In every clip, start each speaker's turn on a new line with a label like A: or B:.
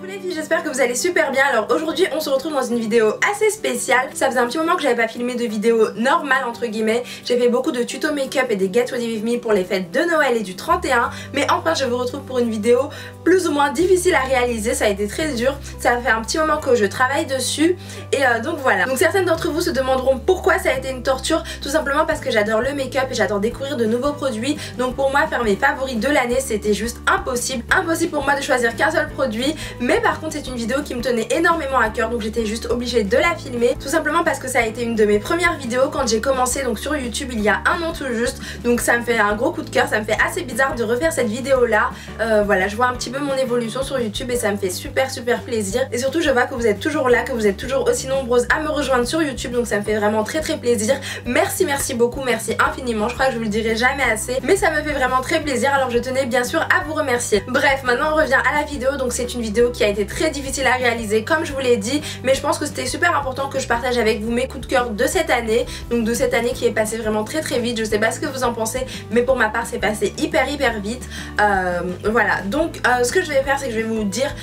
A: Coucou les filles, j'espère que vous allez super bien. Alors aujourd'hui on se retrouve dans une vidéo assez spéciale. Ça faisait un petit moment que j'avais pas filmé de vidéo normale entre guillemets. J'ai fait beaucoup de tutos make-up et des get ready with me pour les fêtes de Noël et du 31. Mais enfin je vous retrouve pour une vidéo plus ou moins difficile à réaliser. Ça a été très dur, ça fait un petit moment que je travaille dessus. Et donc voilà. Donc certaines d'entre vous se demanderont pourquoi ça a été une torture. Tout simplement parce que j'adore le make-up et j'adore découvrir de nouveaux produits. Donc pour moi faire mes favoris de l'année c'était juste impossible. Impossible pour moi de choisir qu'un seul produit. Mais par contre c'est une vidéo qui me tenait énormément à cœur, donc j'étais juste obligée de la filmer. Tout simplement parce que ça a été une de mes premières vidéos quand j'ai commencé donc sur YouTube il y a un an tout juste. Donc ça me fait un gros coup de cœur, ça me fait assez bizarre de refaire cette vidéo là. Voilà, je vois un petit peu mon évolution sur YouTube et ça me fait super plaisir. Et surtout je vois que vous êtes toujours là, que vous êtes toujours aussi nombreuses à me rejoindre sur YouTube, donc ça me fait vraiment très plaisir. Merci beaucoup, merci infiniment. Je crois que je vous le dirai jamais assez, mais ça me fait vraiment très plaisir, alors je tenais bien sûr à vous remercier. Bref, maintenant on revient à la vidéo. Donc c'est une vidéo qui a été très difficile à réaliser comme je vous l'ai dit, mais je pense que c'était super important que je partage avec vous mes coups de cœur de cette année. Donc de cette année qui est passée vraiment très vite. Je sais pas ce que vous en pensez, mais pour ma part c'est passé hyper vite. Voilà, donc ce que je vais faire c'est que je vais vous dire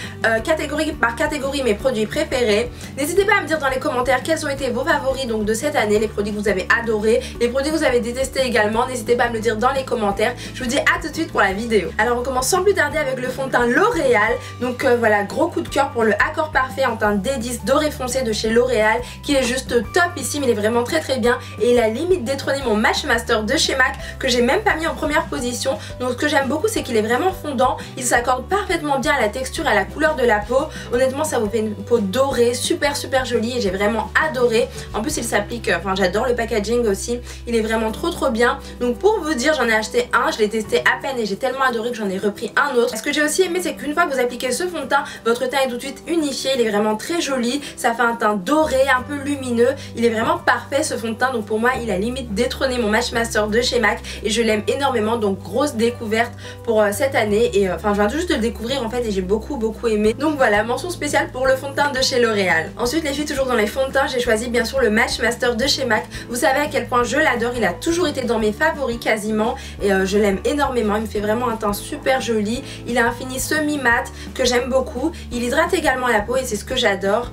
A: catégorie par catégorie mes produits préférés. N'hésitez pas à me dire dans les commentaires quels ont été vos favoris donc de cette année, les produits que vous avez adorés, les produits que vous avez détestés également. N'hésitez pas à me le dire dans les commentaires. Je vous dis à tout de suite pour la vidéo. Alors on commence sans plus tarder avec le fond de teint L'Oréal. Donc voilà, gros coup de cœur pour le Accord Parfait en teint D10 doré foncé de chez L'Oréal, qui est juste top ici, mais il est vraiment très bien et il a limite détrôné mon Match Master de chez MAC que j'ai même pas mis en première position. Donc ce que j'aime beaucoup c'est qu'il est vraiment fondant, il s'accorde parfaitement bien à la texture et à la couleur de la peau. Honnêtement ça vous fait une peau dorée, super jolie et j'ai vraiment adoré. En plus il s'applique, enfin j'adore le packaging aussi, il est vraiment trop bien. Donc pour vous dire, j'en ai acheté un, je l'ai testé à peine et j'ai tellement adoré que j'en ai repris un autre. Ce que j'ai aussi aimé c'est qu'une fois que vous appliquez ce fond de teint, votre teint est tout de suite unifié, il est vraiment très joli, ça fait un teint doré, un peu lumineux, il est vraiment parfait ce fond de teint. Donc pour moi il a limite détrôné mon Match Master de chez MAC et je l'aime énormément, donc grosse découverte pour cette année. Et enfin je viens tout juste de le découvrir en fait et j'ai beaucoup aimé. Donc voilà, mention spéciale pour le fond de teint de chez L'Oréal. Ensuite les filles, toujours dans les fonds de teint, j'ai choisi bien sûr le Match Master de chez MAC. Vous savez à quel point je l'adore, il a toujours été dans mes favoris quasiment et je l'aime énormément. Il me fait vraiment un teint super joli, il a un fini semi-mat que j'aime beaucoup, il hydrate également la peau et c'est ce que j'adore.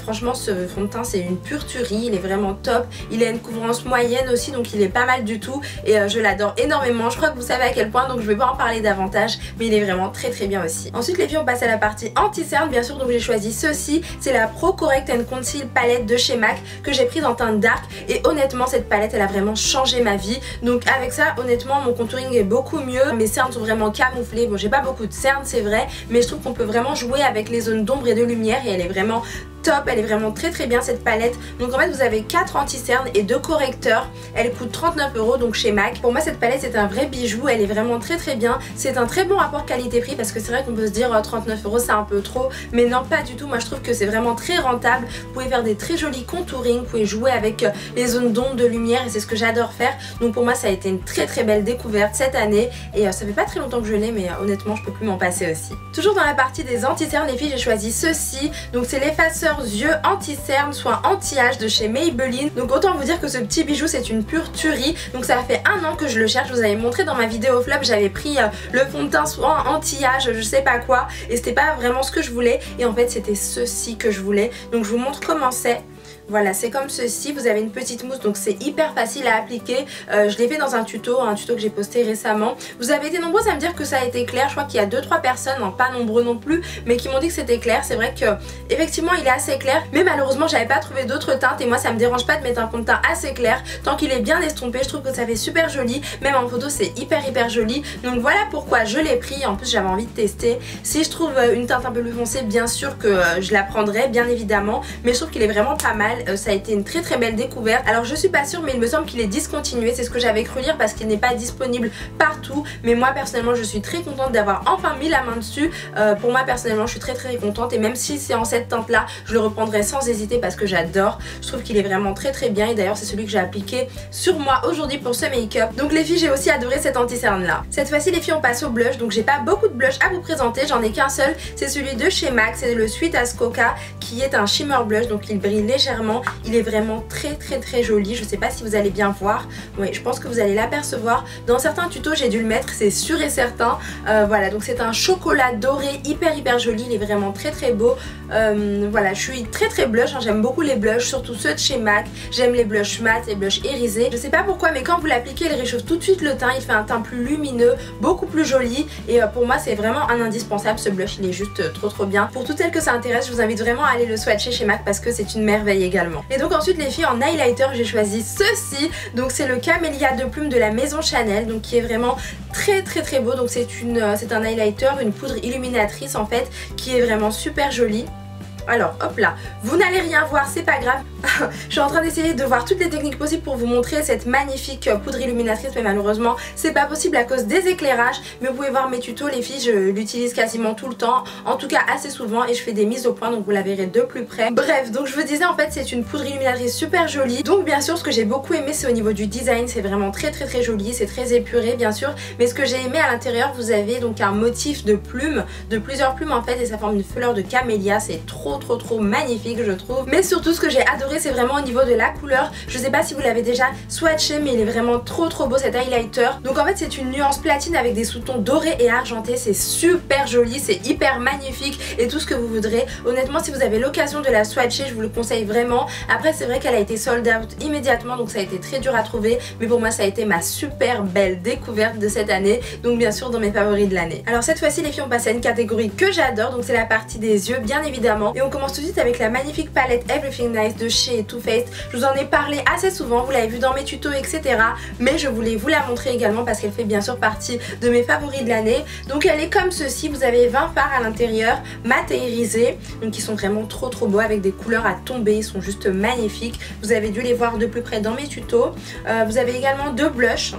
A: Franchement ce fond de teint c'est une pure tuerie, il est vraiment top, il a une couvrance moyenne aussi donc il est pas mal du tout et je l'adore énormément. Je crois que vous savez à quel point, donc je vais pas en parler davantage, mais il est vraiment très bien aussi. Ensuite les filles, on passe à la partie anti-cerne bien sûr. Donc j'ai choisi ceci, c'est la Pro Correct and Conceal palette de chez MAC que j'ai prise en teint dark et honnêtement cette palette elle a vraiment changé ma vie. Donc avec ça honnêtement mon contouring est beaucoup mieux, mes cernes sont vraiment camouflées. Bon j'ai pas beaucoup de cernes c'est vrai, mais je trouve qu'on peut vraiment jouer avec les zones d'ombre et de lumière et elle est vraiment top, elle est vraiment très bien cette palette. Donc en fait vous avez 4 anti-cernes et 2 correcteurs, elle coûte 39 € donc chez MAC. Pour moi cette palette c'est un vrai bijou, elle est vraiment très bien, c'est un très bon rapport qualité-prix parce que c'est vrai qu'on peut se dire 39 € c'est un peu trop, mais non pas du tout. Moi je trouve que c'est vraiment très rentable, vous pouvez faire des très jolis contouring, vous pouvez jouer avec les zones d'ombre, de lumière et c'est ce que j'adore faire. Donc pour moi ça a été une très belle découverte cette année et ça fait pas très longtemps que je l'ai, mais honnêtement je peux plus m'en passer aussi. Toujours dans la partie des anti-cernes les filles, j'ai choisi ceci, donc c'est l'effaceur yeux anti-cerne soit anti-âge de chez Maybelline. Donc autant vous dire que ce petit bijou c'est une pure tuerie. Donc ça fait un an que je le cherche, je vous avais montré dans ma vidéo flop, j'avais pris le fond de teint soit anti-âge je sais pas quoi et c'était pas vraiment ce que je voulais et en fait c'était ceci que je voulais. Donc je vous montre comment c'est. Voilà, c'est comme ceci, vous avez une petite mousse donc c'est hyper facile à appliquer. Je l'ai fait dans un tuto que j'ai posté récemment. Vous avez été nombreux à me dire que ça a été clair, je crois qu'il y a 2-3 personnes, pas nombreux non plus, mais qui m'ont dit que c'était clair. C'est vrai que effectivement il est assez clair, mais malheureusement j'avais pas trouvé d'autres teintes et moi ça me dérange pas de mettre un fond de teint assez clair tant qu'il est bien estompé. Je trouve que ça fait super joli, même en photo c'est hyper joli. Donc voilà pourquoi je l'ai pris, en plus j'avais envie de tester. Si je trouve une teinte un peu plus foncée, bien sûr que je la prendrai bien évidemment, mais je trouve qu'il est vraiment pas mal. Ça a été une très belle découverte. Alors je suis pas sûre mais il me semble qu'il est discontinué, c'est ce que j'avais cru lire parce qu'il n'est pas disponible partout, mais moi personnellement je suis très contente d'avoir enfin mis la main dessus. Pour moi personnellement je suis très contente et même si c'est en cette teinte là je le reprendrai sans hésiter parce que j'adore. Je trouve qu'il est vraiment très bien et d'ailleurs c'est celui que j'ai appliqué sur moi aujourd'hui pour ce make-up. Donc les filles, j'ai aussi adoré cet anti-cerne là. Cette fois-ci les filles on passe au blush, donc j'ai pas beaucoup de blush à vous présenter, j'en ai qu'un seul, c'est celui de chez MAC, c'est le Sweet as Coca qui est un shimmer blush, donc il brille légèrement sincèrement il est vraiment très joli. Je sais pas si vous allez bien voir, oui je pense que vous allez l'apercevoir. Dans certains tutos j'ai dû le mettre, c'est sûr et certain. Voilà, donc c'est un chocolat doré hyper joli, il est vraiment très beau. Voilà, je suis très blush, hein. J'aime beaucoup les blushs, surtout ceux de chez MAC. J'aime les blushs mat, les blushs irisés. Je sais pas pourquoi mais quand vous l'appliquez il réchauffe tout de suite le teint, il fait un teint plus lumineux, beaucoup plus joli et pour moi c'est vraiment un indispensable ce blush, il est juste trop bien. Pour toutes celles que ça intéresse, je vous invite vraiment à aller le swatcher chez MAC parce que c'est une merveille également. Et donc ensuite les filles, en highlighter j'ai choisi ceci, donc c'est le Camélia de plume de la maison Chanel, donc qui est vraiment très beau. Donc c'est un highlighter, une poudre illuminatrice en fait, qui est vraiment super jolie. Alors hop là, vous n'allez rien voir, c'est pas grave. Je suis en train d'essayer de voir toutes les techniques possibles pour vous montrer cette magnifique poudre illuminatrice, mais malheureusement c'est pas possible à cause des éclairages. Mais vous pouvez voir mes tutos les filles, je l'utilise quasiment tout le temps, en tout cas assez souvent, et je fais des mises au point donc vous la verrez de plus près. Bref, donc je vous disais en fait c'est une poudre illuminatrice super jolie. Donc bien sûr ce que j'ai beaucoup aimé c'est au niveau du design, c'est vraiment très joli, c'est très épuré bien sûr. Mais ce que j'ai aimé à l'intérieur, vous avez donc un motif de plumes, de plusieurs plumes en fait, et ça forme une fleur de camélia, c'est trop magnifique je trouve. Mais surtout ce que j'ai adoré c'est vraiment au niveau de la couleur. Je sais pas si vous l'avez déjà swatché mais il est vraiment trop beau cet highlighter. Donc en fait c'est une nuance platine avec des sous-tons dorés et argentés, c'est super joli, c'est hyper magnifique et tout ce que vous voudrez. Honnêtement si vous avez l'occasion de la swatcher je vous le conseille vraiment. Après c'est vrai qu'elle a été sold out immédiatement donc ça a été très dur à trouver, mais pour moi ça a été ma super belle découverte de cette année, donc bien sûr dans mes favoris de l'année. Alors cette fois-ci les filles on passe à une catégorie que j'adore, donc c'est la partie des yeux bien évidemment, et on commence tout de suite avec la magnifique palette Everything Nice de chez Too Faced. Je vous en ai parlé assez souvent, vous l'avez vu dans mes tutos etc, mais je voulais vous la montrer également parce qu'elle fait bien sûr partie de mes favoris de l'année. Donc elle est comme ceci, vous avez 20 fards à l'intérieur, mat et irisés, donc ils sont vraiment trop beaux avec des couleurs à tomber, ils sont juste magnifiques. Vous avez dû les voir de plus près dans mes tutos. Vous avez également 2 blushs.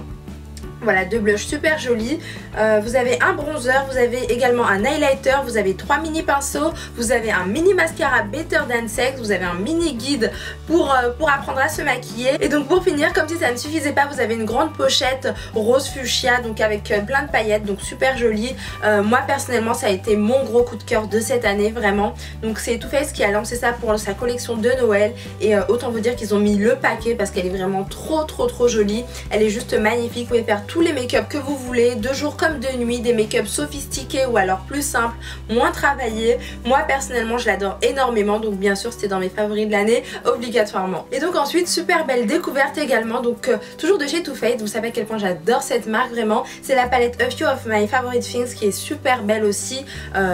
A: Voilà, 2 blushs super jolis. Vous avez un bronzer, vous avez également un highlighter, vous avez 3 mini pinceaux, vous avez un mini mascara Better Than Sex, vous avez un mini guide pour apprendre à se maquiller. Et donc pour finir, comme si ça ne suffisait pas, vous avez une grande pochette rose fuchsia, donc avec plein de paillettes, donc super jolie. Moi personnellement ça a été mon gros coup de cœur de cette année vraiment. Donc c'est Too Faced qui a lancé ça pour sa collection de Noël et autant vous dire qu'ils ont mis le paquet parce qu'elle est vraiment trop jolie. Elle est juste magnifique, vous pouvez faire tous les make-up que vous voulez, de jour comme de nuit, des make-up sophistiqués ou alors plus simples, moins travaillés. Moi personnellement je l'adore énormément, donc bien sûr c'était dans mes favoris de l'année obligatoirement. Et donc ensuite super belle découverte également, donc toujours de chez Too Faced, vous savez à quel point j'adore cette marque vraiment. C'est la palette A Few of My Favorite Things qui est super belle aussi,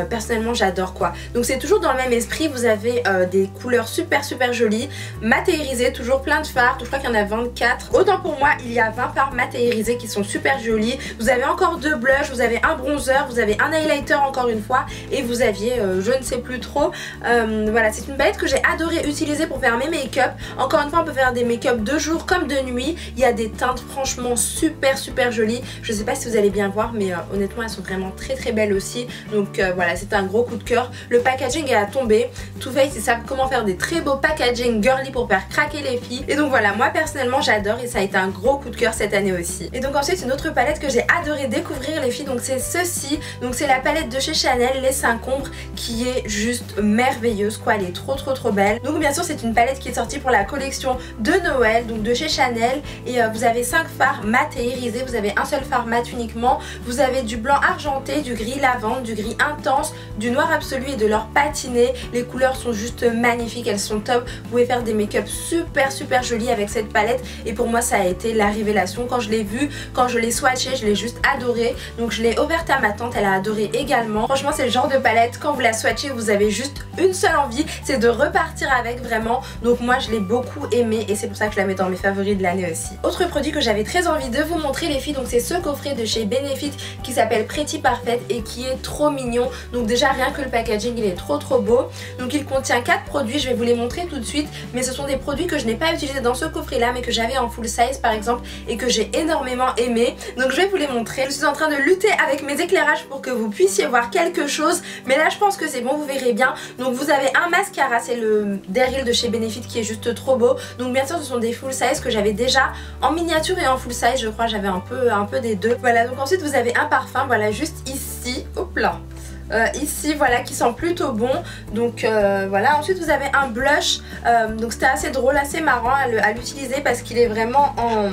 A: personnellement j'adore quoi. Donc c'est toujours dans le même esprit, vous avez des couleurs super jolies, mat et irisé, toujours plein de fards, je crois qu'il y en a 24. Autant pour moi il y a 20 fards mat et irisés qui sont super jolis. Vous avez encore 2 blushs, vous avez un bronzer, vous avez un highlighter encore une fois et vous aviez je ne sais plus trop. Voilà, c'est une palette que j'ai adoré utiliser pour faire mes make-up. Encore une fois on peut faire des make-up de jour comme de nuit. Il y a des teintes franchement super jolies. Je sais pas si vous allez bien voir mais honnêtement elles sont vraiment très belles aussi. Donc voilà, c'est un gros coup de cœur. Le packaging est à tomber. Too Faced ils savent comment faire des très beaux packaging girly pour faire craquer les filles. Et donc voilà, moi personnellement j'adore et ça a été un gros coup de cœur cette année aussi. Et donc ensuite une autre palette que j'ai adoré découvrir les filles, donc c'est ceci, donc c'est la palette de chez Chanel, les 5 ombres, qui est juste merveilleuse quoi, elle est trop belle. Donc bien sûr c'est une palette qui est sortie pour la collection de Noël, donc de chez Chanel, et vous avez 5 fards mat et irisés, vous avez un seul fard mat uniquement, vous avez du blanc argenté, du gris lavande, du gris intense, du noir absolu et de l'or patiné. Les couleurs sont juste magnifiques, elles sont top, vous pouvez faire des make-up super jolis avec cette palette et pour moi ça a été la révélation quand je l'ai vue, quand je l'ai swatché, je l'ai juste adoré. Donc je l'ai ouverte à ma tante, elle a adoré également. Franchement c'est le genre de palette, quand vous la swatchez vous avez juste une seule envie, c'est de repartir avec vraiment. Donc moi je l'ai beaucoup aimé et c'est pour ça que je la mets dans mes favoris de l'année aussi. Autre produit que j'avais très envie de vous montrer les filles, donc c'est ce coffret de chez Benefit qui s'appelle Pretty Parfait et qui est trop mignon. Donc déjà rien que le packaging il est trop beau. Donc il contient 4 produits, je vais vous les montrer tout de suite, mais ce sont des produits que je n'ai pas utilisés dans ce coffret là mais que j'avais en full size par exemple et que j'ai énormément aimé. Donc je vais vous les montrer. Je suis en train de lutter avec mes éclairages pour que vous puissiez voir quelque chose, mais là je pense que c'est bon, vous verrez bien. Donc vous avez un mascara, c'est le Daryl de chez Benefit qui est juste trop beau. Donc bien sûr ce sont des full size que j'avais déjà en miniature et en full size, je crois j'avais un peu des deux. Voilà, donc ensuite vous avez un parfum, voilà juste ici, hop là. ici, voilà, qui sent plutôt bon. Donc voilà, ensuite vous avez un blush, donc c'était assez drôle, assez marrant à l'utiliser parce qu'il est vraiment en...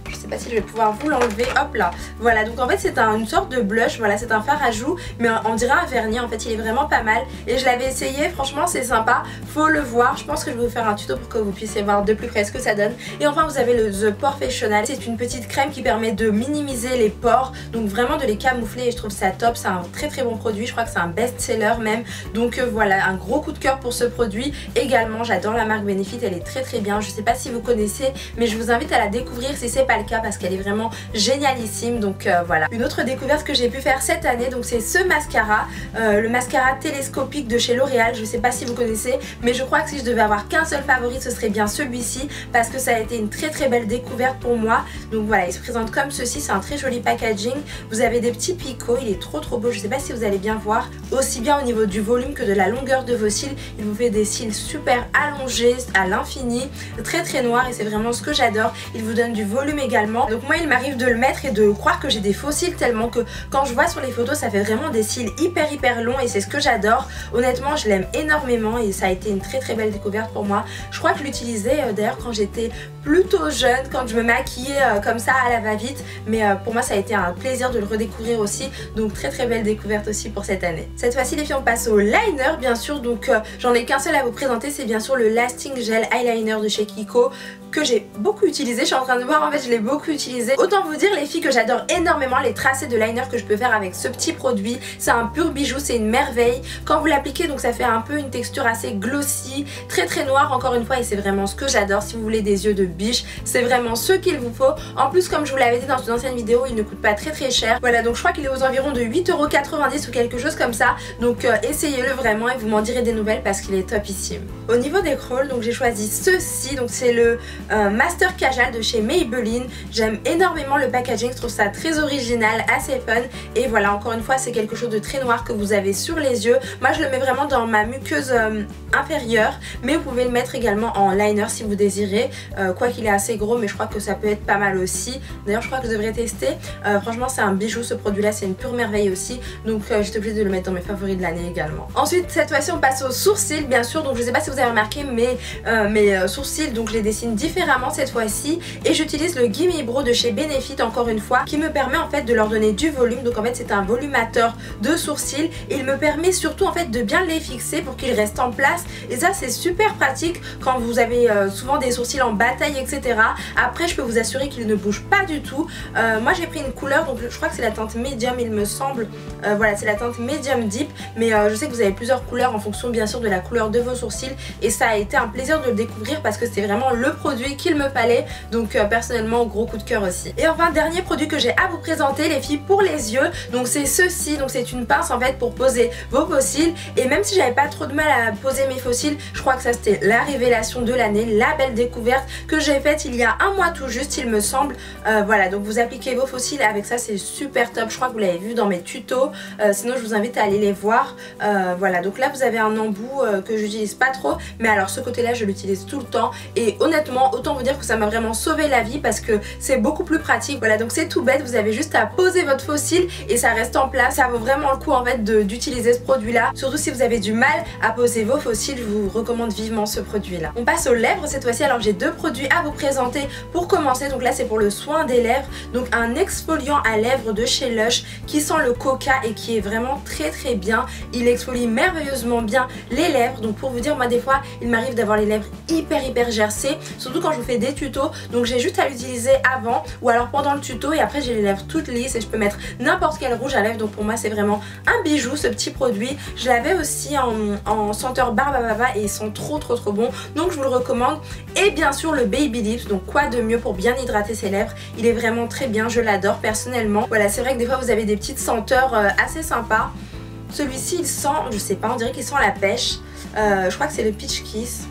A: Je sais pas si je vais pouvoir vous l'enlever, hop là. Voilà, donc en fait c'est une sorte de blush, voilà, c'est un fard à joues, mais on dirait un vernis, en fait il est vraiment pas mal. Et je l'avais essayé, franchement c'est sympa, faut le voir. Je pense que je vais vous faire un tuto pour que vous puissiez voir de plus près ce que ça donne. Et enfin vous avez le The Porefessional, c'est une petite crème qui permet de minimiser les pores, donc vraiment de les camoufler et je trouve ça top. C'est un très très bon produit, je crois que c'est un best-seller même. Donc voilà, un gros coup de cœur pour ce produit. Également j'adore la marque Benefit, elle est très très bien. Je sais pas si vous connaissez, mais je vous invite à la découvrir si c'est pas le cas parce qu'elle est vraiment génialissime. Donc voilà, une autre découverte que j'ai pu faire cette année, donc c'est ce mascara, le mascara télescopique de chez L'Oréal. Je sais pas si vous connaissez, mais je crois que si je devais avoir qu'un seul favori ce serait bien celui-ci parce que ça a été une très très belle découverte pour moi. Donc voilà, il se présente comme ceci, c'est un très joli packaging. Vous avez des petits picots, il est trop beau, je sais pas si vous allez bien voir, aussi bien au niveau du volume que de la longueur de vos cils. Il vous fait des cils super allongés à l'infini, très très noirs et c'est vraiment ce que j'adore. Il vous donne du volume également. Donc moi il m'arrive de le mettre et de croire que j'ai des faux cils tellement que quand je vois sur les photos ça fait vraiment des cils hyper longs et c'est ce que j'adore. Honnêtement je l'aime énormément et ça a été une très très belle découverte pour moi. Je crois que je l'utilisais d'ailleurs quand j'étais plutôt jeune, quand je me maquillais comme ça à la va-vite, mais pour moi ça a été un plaisir de le redécouvrir aussi. Donc très très belle découverte aussi pour cette année. Cette fois-ci les filles on passe au liner bien sûr, donc j'en ai qu'un seul à vous présenter, c'est bien sûr le Lasting Gel Eyeliner de chez Kiko que j'ai beaucoup utilisé. Je suis en train de voir, en fait je l'ai beaucoup utilisé. Autant vous dire les filles que j'adore énormément les tracés de liner que je peux faire avec ce petit produit. C'est un pur bijou, c'est une merveille. Quand vous l'appliquez donc ça fait un peu une texture assez glossy, très très noire encore une fois et c'est vraiment ce que j'adore. Si vous voulez des yeux de biche, c'est vraiment ce qu'il vous faut. En plus comme je vous l'avais dit dans une ancienne vidéo, il ne coûte pas très cher. Voilà, donc je crois qu'il est aux environs de 8,90 € ou quelque chose comme ça. Donc essayez-le vraiment et vous m'en direz des nouvelles parce qu'il est topissime. Au niveau des crawls, donc j'ai choisi ceci, donc c'est le Master Casual de chez Maybelline. J'aime énormément le packaging, je trouve ça très original, assez fun. Et voilà, encore une fois c'est quelque chose de très noir que vous avez sur les yeux. Moi je le mets vraiment dans ma muqueuse inférieure, mais vous pouvez le mettre également en liner si vous désirez. Quoi qu'il est assez gros, mais je crois que ça peut être pas mal aussi. D'ailleurs je crois que je devrais tester. Franchement c'est un bijou ce produit là, c'est une pure merveille aussi. Donc j'étais obligée de le mettre dans mes favoris de l'année également. Ensuite cette fois-ci on passe aux sourcils bien sûr. Donc je sais pas si vous avez remarqué mais mes sourcils, donc je les dessine différemment cette fois-ci. Et j'utilise le Gimme Brow de chez Benefit encore une fois, qui me permet en fait de leur donner du volume. Donc en fait c'est un volumateur de sourcils et il me permet surtout en fait de bien les fixer pour qu'ils restent en place. Et ça c'est super pratique quand vous avez souvent des sourcils en bataille etc. Après je peux vous assurer qu'ils ne bougent pas du tout. Moi j'ai pris une couleur, donc je crois que c'est la teinte médium il me semble. Voilà, c'est la teinte médium deep, mais je sais que vous avez plusieurs couleurs en fonction bien sûr de la couleur de vos sourcils et ça a été un plaisir de le découvrir parce que c'est vraiment le produit qu'il me fallait. Donc personnellement gros coup de cœur aussi. Et enfin dernier produit que j'ai à vous présenter les filles pour les yeux, donc c'est ceci. Donc c'est une pince en fait pour poser vos faux cils et même si j'avais pas trop de mal à poser mes faux cils, je crois que ça c'était la révélation de l'année, la belle découverte que j'ai faite il y a un mois tout juste il me semble. Voilà, donc vous appliquez vos faux cils avec ça, c'est super top. Je crois que vous l'avez vu dans mes tutos, sinon je vous invite à aller les voir. Voilà, donc là vous avez un embout que j'utilise pas trop, mais alors ce côté là je l'utilise tout le temps et honnêtement autant vous dire que ça m'a vraiment sauvé la vie parce que c'est beaucoup plus pratique. Voilà, donc c'est tout bête, vous avez juste à poser votre faux cil et ça reste en place. Ça vaut vraiment le coup en fait d'utiliser ce produit là, surtout si vous avez du mal à poser vos faux cils, je vous recommande vivement ce produit là. On passe aux lèvres cette fois-ci. Alors j'ai deux produits à vous présenter pour commencer. Donc là c'est pour le soin des lèvres, donc un exfoliant à lèvres de chez Lush qui sent le coca et qui est vraiment très bien. Il exfolie merveilleusement bien les lèvres. Donc pour vous dire, moi des fois il m'arrive d'avoir les lèvres hyper gercées, surtout quand je vous fais des tutos. Donc j'ai juste à l'utiliser avant ou alors pendant le tuto et après j'ai les lèvres toutes lisses et je peux mettre n'importe quel rouge à lèvres. Donc pour moi c'est vraiment un bijou ce petit produit. Je l'avais aussi en senteur barbe à baba et ils sont trop bons, donc je vous le recommande. Et bien sûr le Baby Lips, donc quoi de mieux pour bien hydrater ses lèvres. Il est vraiment très bien, je l'adore personnellement. Voilà, c'est vrai que des fois vous avez des petites senteurs assez sympas. Celui-ci il sent, je sais pas, on dirait qu'il sent la pêche. Je crois que c'est le Peach Kiss,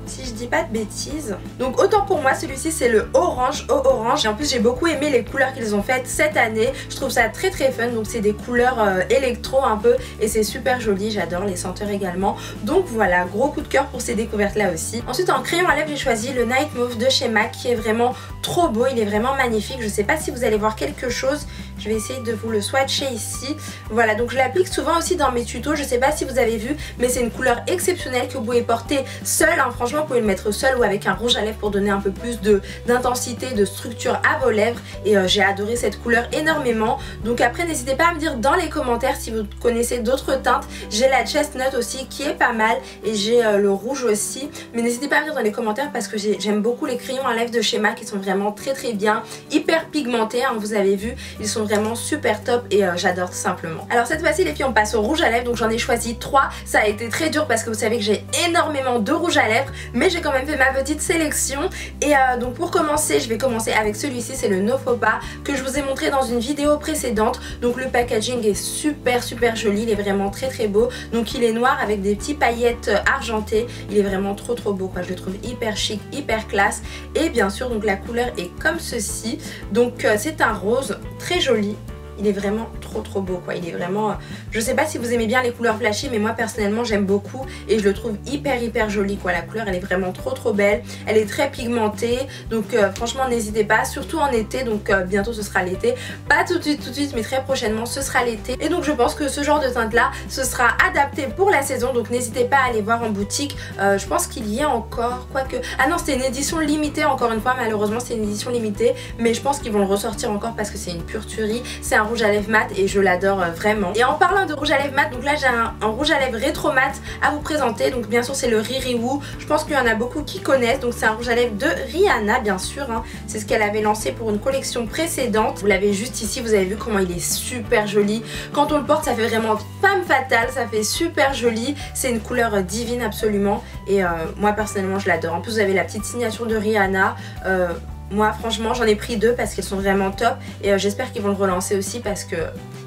A: si je je dis pas de bêtises. Donc autant pour moi celui-ci c'est le orange au orange. Et en plus j'ai beaucoup aimé les couleurs qu'ils ont faites cette année. Je trouve ça très fun. Donc c'est des couleurs électro un peu. Et c'est super joli, j'adore les senteurs également. Donc voilà, gros coup de cœur pour ces découvertes là aussi. Ensuite en crayon à lèvres j'ai choisi le Night Mauve de chez MAC qui est vraiment trop beau. Il est vraiment magnifique. Je sais pas si vous allez voir quelque chose. Je vais essayer de vous le swatcher ici. Voilà, donc je l'applique souvent aussi dans mes tutos. Je sais pas si vous avez vu, mais c'est une couleur exceptionnelle que vous pouvez porter seule. Hein. Franchement, vous pouvez le mettre seul ou avec un rouge à lèvres pour donner un peu plus d'intensité, de structure à vos lèvres. Et j'ai adoré cette couleur énormément. Donc après, n'hésitez pas à me dire dans les commentaires si vous connaissez d'autres teintes. J'ai la Chestnut aussi qui est pas mal. Et j'ai le rouge aussi. Mais n'hésitez pas à me dire dans les commentaires parce que j'aime beaucoup les crayons à lèvres de chez MAC qui sont vraiment très bien. Hyper pigmentés, hein, vous avez vu. Ils sont vraiment super top et j'adore tout simplement. Alors cette fois-ci les filles on passe au rouge à lèvres, donc j'en ai choisi 3. Ça a été très dur parce que vous savez que j'ai énormément de rouge à lèvres, mais j'ai quand même fait ma petite sélection. Et donc pour commencer, je vais commencer avec celui-ci, c'est le No Faux Pas que je vous ai montré dans une vidéo précédente. Donc le packaging est super joli, il est vraiment très beau. Donc il est noir avec des petits paillettes argentées, il est vraiment trop beau quoi, je le trouve hyper chic, hyper classe. Et bien sûr donc la couleur est comme ceci, donc c'est un rose très joli. Il est vraiment trop beau quoi, il est vraiment... Je sais pas si vous aimez bien les couleurs flashy mais moi personnellement j'aime beaucoup et je le trouve hyper joli quoi. La couleur elle est vraiment trop belle, elle est très pigmentée donc franchement n'hésitez pas, surtout en été. Donc bientôt ce sera l'été, pas tout de suite mais très prochainement ce sera l'été. Et donc je pense que ce genre de teinte là ce sera adapté pour la saison, donc n'hésitez pas à aller voir en boutique. Je pense qu'il y a encore, quoique... Ah non, c'était une édition limitée encore une fois, malheureusement c'est une édition limitée, mais je pense qu'ils vont le ressortir encore parce que c'est une pure tuerie. C'est un rouge à lèvres mat et je l'adore vraiment. Et en parlant de rouge à lèvres mat, donc là j'ai un rouge à lèvres rétro mat à vous présenter. Donc bien sûr c'est le Riri Woo, je pense qu'il y en a beaucoup qui connaissent. Donc c'est un rouge à lèvres de Rihanna bien sûr, hein. C'est ce qu'elle avait lancé pour une collection précédente. Vous l'avez juste ici, vous avez vu comment il est super joli. Quand on le porte ça fait vraiment femme fatale, ça fait super joli. C'est une couleur divine absolument et moi personnellement je l'adore. En plus vous avez la petite signature de Rihanna. Moi franchement j'en ai pris 2 parce qu'ils sont vraiment top et j'espère qu'ils vont le relancer aussi parce que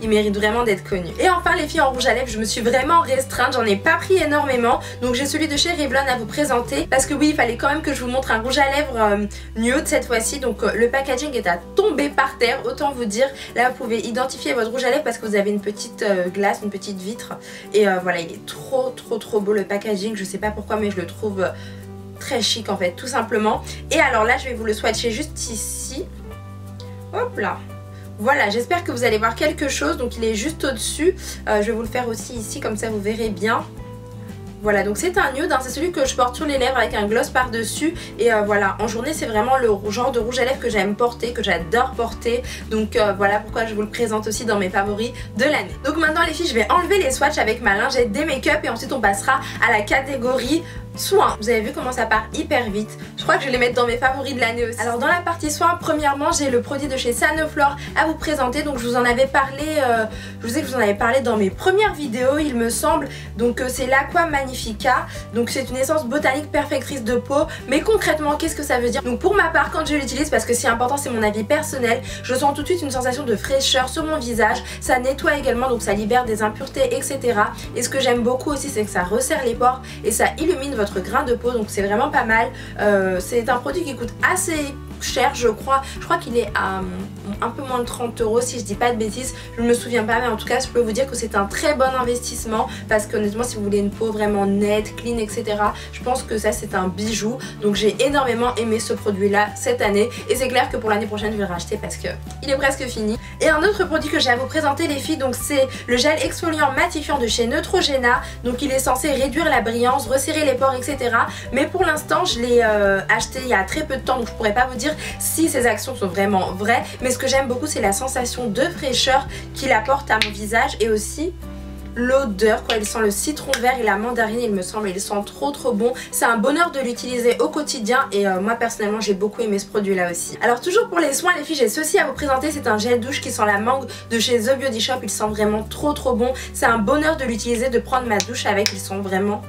A: il mérite vraiment d'être connu. Et enfin les filles en rouge à lèvres, je me suis vraiment restreinte, j'en ai pas pris énormément. Donc j'ai celui de chez Revlon à vous présenter parce que oui il fallait quand même que je vous montre un rouge à lèvres nude cette fois-ci. Donc le packaging est à tomber par terre, autant vous dire. Là vous pouvez identifier votre rouge à lèvres parce que vous avez une petite glace, une petite vitre. Et voilà, il est trop beau le packaging, je sais pas pourquoi mais je le trouve... très chic en fait tout simplement. Et alors là je vais vous le swatcher juste ici. Hop là. Voilà, j'espère que vous allez voir quelque chose. Donc il est juste au dessus. Je vais vous le faire aussi ici comme ça vous verrez bien. Voilà, donc c'est un nude, hein, c'est celui que je porte sur les lèvres avec un gloss par dessus. Et voilà, en journée c'est vraiment le genre de rouge à lèvres que j'aime porter, que j'adore porter. Donc voilà pourquoi je vous le présente aussi dans mes favoris de l'année. Donc maintenant les filles je vais enlever les swatchs avec ma lingette des make-up et ensuite on passera à la catégorie soins. Vous avez vu comment ça part hyper vite. Je crois que je vais les mettre dans mes favoris de l'année aussi. Alors dans la partie soins, premièrement j'ai le produit de chez Sanoflore à vous présenter. Donc je vous en avais parlé, je vous sais que je vous en avais parlé dans mes premières vidéos il me semble. Donc c'est l'Aqua Magnifica. Donc c'est une essence botanique perfectrice de peau. Mais concrètement qu'est-ce que ça veut dire? Donc pour ma part quand je l'utilise, parce que c'est important, c'est mon avis personnel, je sens tout de suite une sensation de fraîcheur sur mon visage. Ça nettoie également, donc ça libère des impuretés etc. Et ce que j'aime beaucoup aussi c'est que ça resserre les pores et ça illumine votre grain de peau, donc c'est vraiment pas mal. C'est un produit qui coûte assez cher je crois qu'il est à un peu moins de 30 € si je dis pas de bêtises, je ne me souviens pas, mais en tout cas je peux vous dire que c'est un très bon investissement parce qu'honnêtement si vous voulez une peau vraiment nette, clean etc, je pense que ça c'est un bijou. Donc j'ai énormément aimé ce produit là cette année et c'est clair que pour l'année prochaine je vais le racheter parce que il est presque fini. Et un autre produit que j'ai à vous présenter les filles, donc c'est le gel exfoliant matifiant de chez Neutrogena. Donc il est censé réduire la brillance, resserrer les pores etc, mais pour l'instant je l'ai acheté il y a très peu de temps donc je pourrais pas vous dire si ces actions sont vraiment vraies, mais ce que j'aime beaucoup c'est la sensation de fraîcheur qu'il apporte à mon visage et aussi l'odeur quoi. Il sent le citron vert et la mandarine il me semble, il sent trop bon. C'est un bonheur de l'utiliser au quotidien et moi personnellement j'ai beaucoup aimé ce produit là aussi. Alors toujours pour les soins les filles, j'ai ceci à vous présenter, c'est un gel douche qui sent la mangue de chez The Body Shop. Il sent vraiment trop bon, c'est un bonheur de l'utiliser, de prendre ma douche avec, ils sont vraiment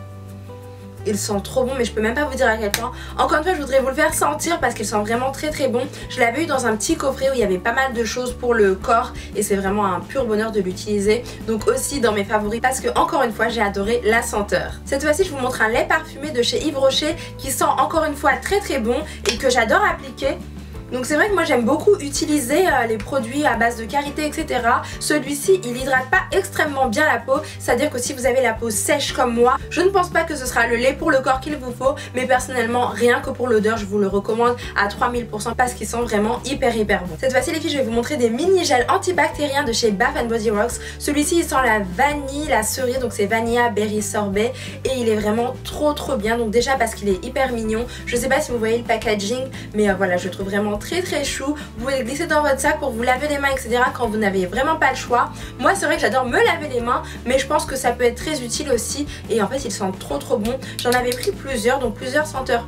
A: il sent trop bon, mais je peux même pas vous dire à quel point. Encore une fois, je voudrais vous le faire sentir parce qu'il sent vraiment très bon. Je l'avais eu dans un petit coffret où il y avait pas mal de choses pour le corps et c'est vraiment un pur bonheur de l'utiliser. Donc aussi dans mes favoris parce que encore une fois, j'ai adoré la senteur. Cette fois-ci, je vous montre un lait parfumé de chez Yves Rocher qui sent encore une fois très bon et que j'adore appliquer. Donc c'est vrai que moi j'aime beaucoup utiliser les produits à base de karité, etc. Celui-ci il hydrate pas extrêmement bien la peau, c'est à dire que si vous avez la peau sèche comme moi, je ne pense pas que ce sera le lait pour le corps qu'il vous faut, mais personnellement rien que pour l'odeur je vous le recommande à 3000% parce qu'il sent vraiment hyper bon. Cette fois-ci les filles, je vais vous montrer des mini gels antibactériens de chez Bath & Body Works. Celui-ci il sent la vanille, la cerise, donc c'est vanilla berry sorbet et il est vraiment trop bien. Donc déjà parce qu'il est hyper mignon, je sais pas si vous voyez le packaging, mais voilà, je le trouve vraiment très chou. Vous pouvez le glisser dans votre sac pour vous laver les mains, etc. quand vous n'avez vraiment pas le choix. Moi c'est vrai que j'adore me laver les mains, mais je pense que ça peut être très utile aussi et en fait ils sentent trop bon. J'en avais pris plusieurs, donc plusieurs senteurs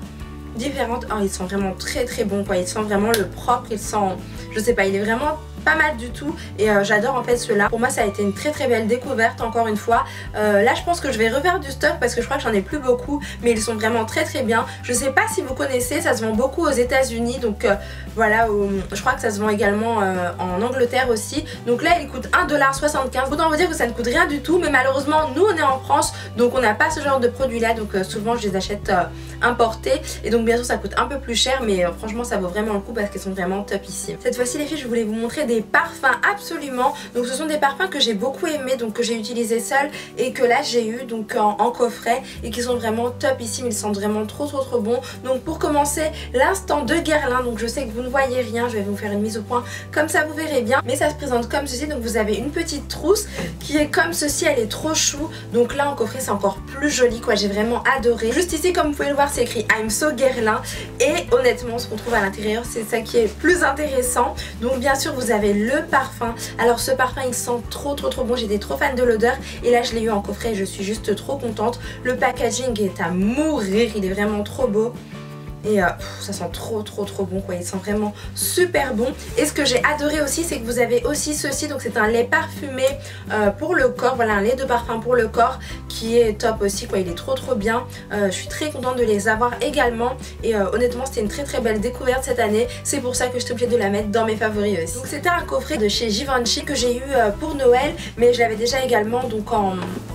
A: différentes. Oh, ils sont vraiment très bons quoi, ils sentent vraiment le propre, ils sentent, je sais pas, il est vraiment pas mal du tout et j'adore en fait ceux-là. Pour moi ça a été une très belle découverte encore une fois. Là je pense que je vais refaire du stock parce que je crois que j'en ai plus beaucoup, mais ils sont vraiment très bien. Je sais pas si vous connaissez, ça se vend beaucoup aux États-Unis, donc voilà, je crois que ça se vend également en Angleterre aussi. Donc là il coûte 1,75$. Autant vous dire que ça ne coûte rien du tout, mais malheureusement nous on est en France donc on n'a pas ce genre de produit là, donc souvent je les achète importés et donc bien sûr ça coûte un peu plus cher, mais franchement ça vaut vraiment le coup parce qu'ils sont vraiment top ici. Cette fois-ci les filles, je voulais vous montrer des parfums absolument. Donc ce sont des parfums que j'ai beaucoup aimé, donc que j'ai utilisé seul et que là j'ai eu donc en coffret et qui sont vraiment top ici, mais ils sentent vraiment trop bons. Donc pour commencer, l'instant de Guerlain. Donc je sais que vous ne voyez rien, je vais vous faire une mise au point comme ça vous verrez bien, mais ça se présente comme ceci. Donc vous avez une petite trousse qui est comme ceci, elle est trop chou. Donc là en coffret c'est encore plus joli quoi, j'ai vraiment adoré. Juste ici comme vous pouvez le voir c'est écrit I'm so Guerlain et honnêtement ce qu'on trouve à l'intérieur c'est ça qui est plus intéressant. Donc bien sûr vous avez le parfum. Alors ce parfum il sent trop bon, j'étais trop fan de l'odeur et là je l'ai eu en coffret et je suis juste trop contente. Le packaging est à mourir, il est vraiment trop beau. Et ça sent trop bon quoi, il sent vraiment super bon. Et ce que j'ai adoré aussi c'est que vous avez aussi ceci, donc c'est un lait parfumé pour le corps, voilà un lait de parfum pour le corps qui est top aussi quoi, il est trop bien. Je suis très contente de les avoir également et honnêtement c'était une très belle découverte cette année, c'est pour ça que j'étais obligée de la mettre dans mes favoris aussi. Donc c'était un coffret de chez Givenchy que j'ai eu pour Noël, mais je l'avais déjà également donc en...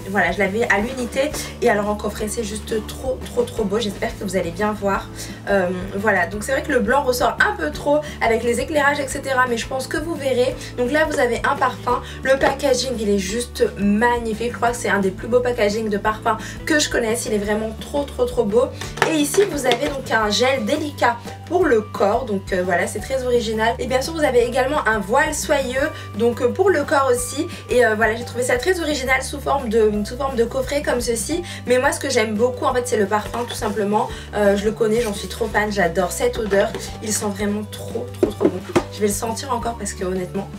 A: Voilà, je l'avais à l'unité et alors en coffret c'est juste trop beau, j'espère que vous allez bien voir. Voilà, donc c'est vrai que le blanc ressort un peu trop avec les éclairages etc, mais je pense que vous verrez. Donc là vous avez un parfum, le packaging il est juste magnifique, je crois que c'est un des plus beaux packaging de parfum que je connaisse, il est vraiment trop beau. Et ici vous avez donc un gel délicat pour le corps, donc voilà c'est très original. Et bien sûr vous avez également un voile soyeux donc pour le corps aussi et voilà j'ai trouvé ça très original sous forme de coffret comme ceci. Mais moi ce que j'aime beaucoup en fait c'est le parfum tout simplement, je le connais, j'en suis trop fan, j'adore cette odeur, il sent vraiment trop bon. Je vais le sentir encore parce que honnêtement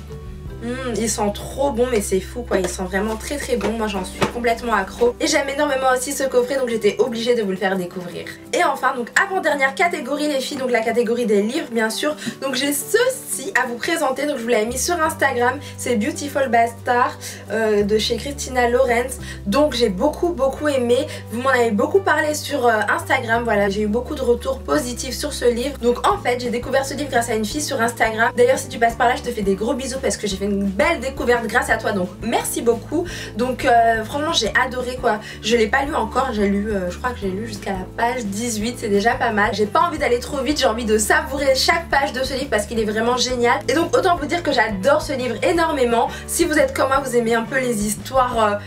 A: il sent trop bon, mais c'est fou quoi, il sent vraiment très bon, moi j'en suis complètement accro et j'aime énormément aussi ce coffret donc j'étais obligée de vous le faire découvrir. Et enfin donc avant-dernière catégorie les filles, donc la catégorie des livres bien sûr, donc j'ai ceci à vous présenter, donc je vous l'avais mis sur Instagram, c'est Beautiful Bastard de chez Christina Lorenz, donc j'ai beaucoup aimé, vous m'en avez beaucoup parlé sur Instagram, voilà j'ai eu beaucoup de retours positifs sur ce livre. Donc en fait j'ai découvert ce livre grâce à une fille sur Instagram, d'ailleurs si tu passes par là je te fais des gros bisous parce que j'ai fait une belle découverte grâce à toi, donc merci beaucoup. Donc franchement j'ai adoré quoi, je l'ai pas lu encore, j'ai lu je crois que j'ai lu jusqu'à la page 18, c'est déjà pas mal. J'ai pas envie d'aller trop vite, j'ai envie de savourer chaque page de ce livre parce qu'il est vraiment génial. Et donc autant vous dire que j'adore ce livre énormément. Si vous êtes comme moi, vous aimez un peu les histoires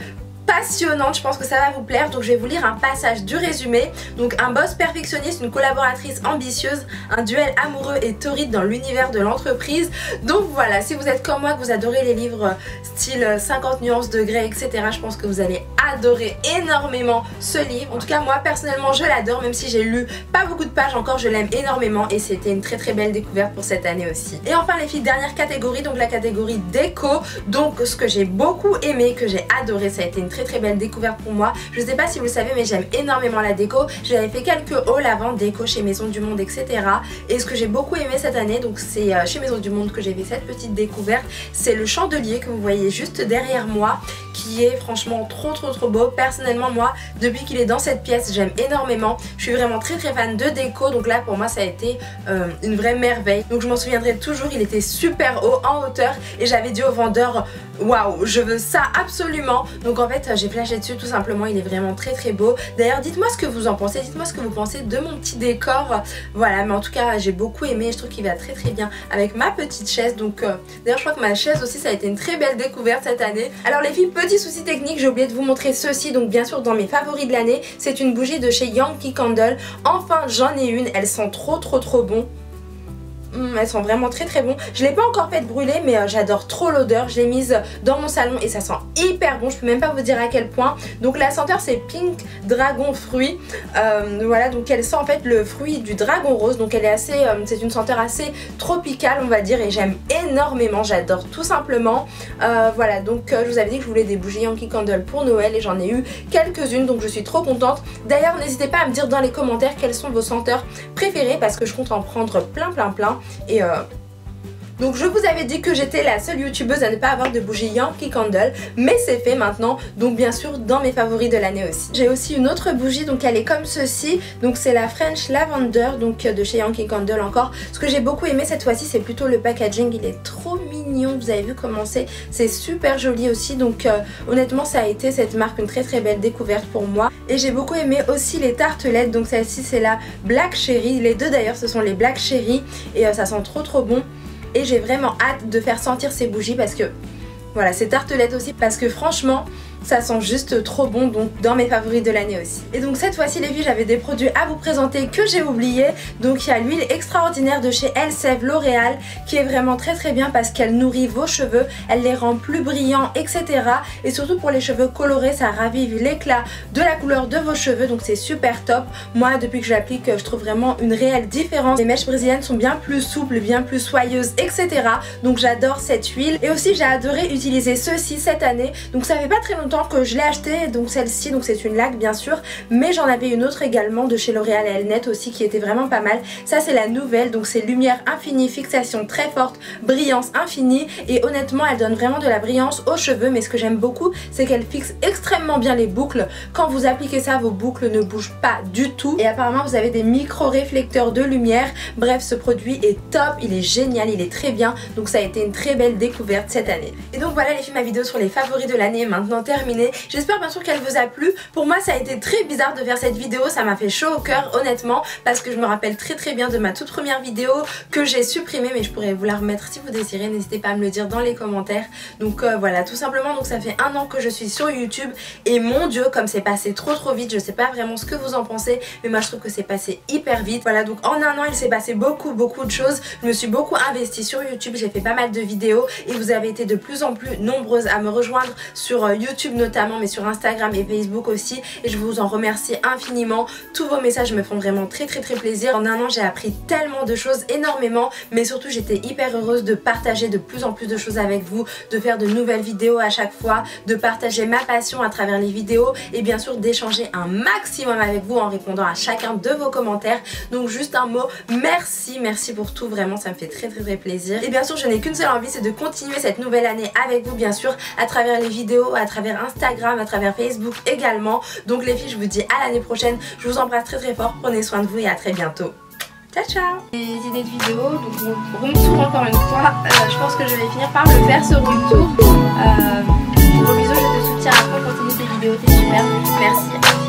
A: passionnante, je pense que ça va vous plaire. Donc je vais vous lire un passage du résumé. Donc un boss perfectionniste, une collaboratrice ambitieuse, un duel amoureux et torride dans l'univers de l'entreprise. Donc voilà, si vous êtes comme moi, que vous adorez les livres style 50 nuances degrés etc, je pense que vous allez adorer énormément ce livre. En tout cas moi personnellement je l'adore, même si j'ai lu pas beaucoup de pages encore, je l'aime énormément et c'était une très belle découverte pour cette année aussi. Et enfin les filles, dernière catégorie, donc la catégorie déco. Donc ce que j'ai beaucoup aimé, que j'ai adoré, ça a été une très belle découverte pour moi. Je sais pas si vous le savez mais j'aime énormément la déco. J'avais fait quelques hauls avant déco chez Maison du Monde etc. Et ce que j'ai beaucoup aimé cette année, donc c'est chez Maison du Monde que j'ai fait cette petite découverte, c'est le chandelier que vous voyez juste derrière moi, qui est franchement trop beau. Personnellement moi, depuis qu'il est dans cette pièce, j'aime énormément. Je suis vraiment très fan de déco, donc là pour moi ça a été une vraie merveille. Donc je m'en souviendrai toujours, il était super haut en hauteur et j'avais dit au vendeur waouh, je veux ça absolument. Donc en fait j'ai flashé dessus tout simplement, il est vraiment très beau. D'ailleurs dites-moi ce que vous en pensez, dites-moi ce que vous pensez de mon petit décor. Voilà, mais en tout cas j'ai beaucoup aimé, je trouve qu'il va très bien avec ma petite chaise. Donc d'ailleurs je crois que ma chaise aussi ça a été une très belle découverte cette année. Alors les filles, petit souci technique, j'ai oublié de vous montrer ceci. Donc bien sûr dans mes favoris de l'année, c'est une bougie de chez Yankee Candle. Enfin j'en ai une, elles sont trop bon. Elles sont vraiment très bon. Je l'ai pas encore fait brûler mais j'adore trop l'odeur. Je l'ai mise dans mon salon et ça sent hyper bon. Je peux même pas vous dire à quel point. Donc la senteur c'est Pink Dragon Fruit. Voilà, donc elle sent en fait le fruit du dragon rose. Donc elle est assez, c'est une senteur assez tropicale on va dire et j'aime énormément. J'adore tout simplement. Voilà, donc je vous avais dit que je voulais des bougies Yankee Candle pour Noël et j'en ai eu quelques-unes donc je suis trop contente. D'ailleurs n'hésitez pas à me dire dans les commentaires quelles sont vos senteurs préférées parce que je compte en prendre plein. Et donc je vous avais dit que j'étais la seule youtubeuse à ne pas avoir de bougie Yankee Candle, mais c'est fait maintenant, donc bien sûr dans mes favoris de l'année aussi. J'ai aussi une autre bougie, donc elle est comme ceci, donc c'est la French Lavender, donc de chez Yankee Candle encore. Ce que j'ai beaucoup aimé cette fois-ci c'est plutôt le packaging, il est trop mignon, vous avez vu comment c'est super joli aussi, donc honnêtement ça a été cette marque une très belle découverte pour moi. Et j'ai beaucoup aimé aussi les tartelettes, donc celle-ci c'est la Black Cherry, les deux d'ailleurs ce sont les Black Cherry et ça sent trop bon. Et j'ai vraiment hâte de faire sentir ces bougies parce que voilà, ces tartelettes aussi parce que franchement ça sent juste trop bon, donc dans mes favoris de l'année aussi. Et donc cette fois-ci les filles j'avais des produits à vous présenter que j'ai oublié. Donc il y a l'huile extraordinaire de chez Elseve L'Oréal qui est vraiment très bien parce qu'elle nourrit vos cheveux, elle les rend plus brillants etc. Et surtout pour les cheveux colorés ça ravive l'éclat de la couleur de vos cheveux, donc c'est super top. Moi depuis que je l'applique je trouve vraiment une réelle différence. Les mèches brésiliennes sont bien plus souples, bien plus soyeuses etc. Donc j'adore cette huile. Et aussi j'ai adoré utiliser ceci cette année, donc ça fait pas très longtemps que je l'ai acheté, donc celle-ci, donc c'est une laque bien sûr, mais j'en avais une autre également de chez L'Oréal Elnet aussi qui était vraiment pas mal. Ça c'est la nouvelle, donc c'est lumière infinie, fixation très forte, brillance infinie et honnêtement elle donne vraiment de la brillance aux cheveux. Mais ce que j'aime beaucoup c'est qu'elle fixe extrêmement bien les boucles. Quand vous appliquez ça vos boucles ne bougent pas du tout et apparemment vous avez des micro réflecteurs de lumière. Bref ce produit est top, il est génial, il est très bien, donc ça a été une très belle découverte cette année. Et donc voilà les filles, ma vidéo sur les favoris de l'année est maintenant terminée. J'espère bien sûr qu'elle vous a plu. Pour moi ça a été très bizarre de faire cette vidéo, ça m'a fait chaud au cœur honnêtement parce que je me rappelle très bien de ma toute première vidéo que j'ai supprimée, mais je pourrais vous la remettre si vous désirez, n'hésitez pas à me le dire dans les commentaires. Donc voilà tout simplement, donc ça fait 1 an que je suis sur YouTube et mon dieu comme c'est passé trop vite. Je sais pas vraiment ce que vous en pensez mais moi je trouve que c'est passé hyper vite. Voilà, donc en 1 an il s'est passé beaucoup de choses. Je me suis beaucoup investie sur YouTube, j'ai fait pas mal de vidéos et vous avez été de plus en plus nombreuses à me rejoindre sur YouTube notamment, mais sur Instagram et Facebook aussi, et je vous en remercie infiniment. Tous vos messages me font vraiment très plaisir. En 1 an j'ai appris tellement de choses, énormément, mais surtout j'étais hyper heureuse de partager de plus en plus de choses avec vous, de faire de nouvelles vidéos à chaque fois, de partager ma passion à travers les vidéos et bien sûr d'échanger un maximum avec vous en répondant à chacun de vos commentaires. Donc juste un mot, merci pour tout, vraiment ça me fait très plaisir. Et bien sûr je n'ai qu'une seule envie, c'est de continuer cette nouvelle année avec vous bien sûr, à travers les vidéos, à travers Instagram, à travers Facebook également. Donc les filles je vous dis à l'année prochaine, je vous embrasse très fort, prenez soin de vous et à très bientôt. Ciao. Des idées de vidéos, donc room tour encore une fois, je pense que je vais finir par le faire ce room tour. Gros bisous, je te soutiens à fond, continue tes vidéos, t'es super, merci.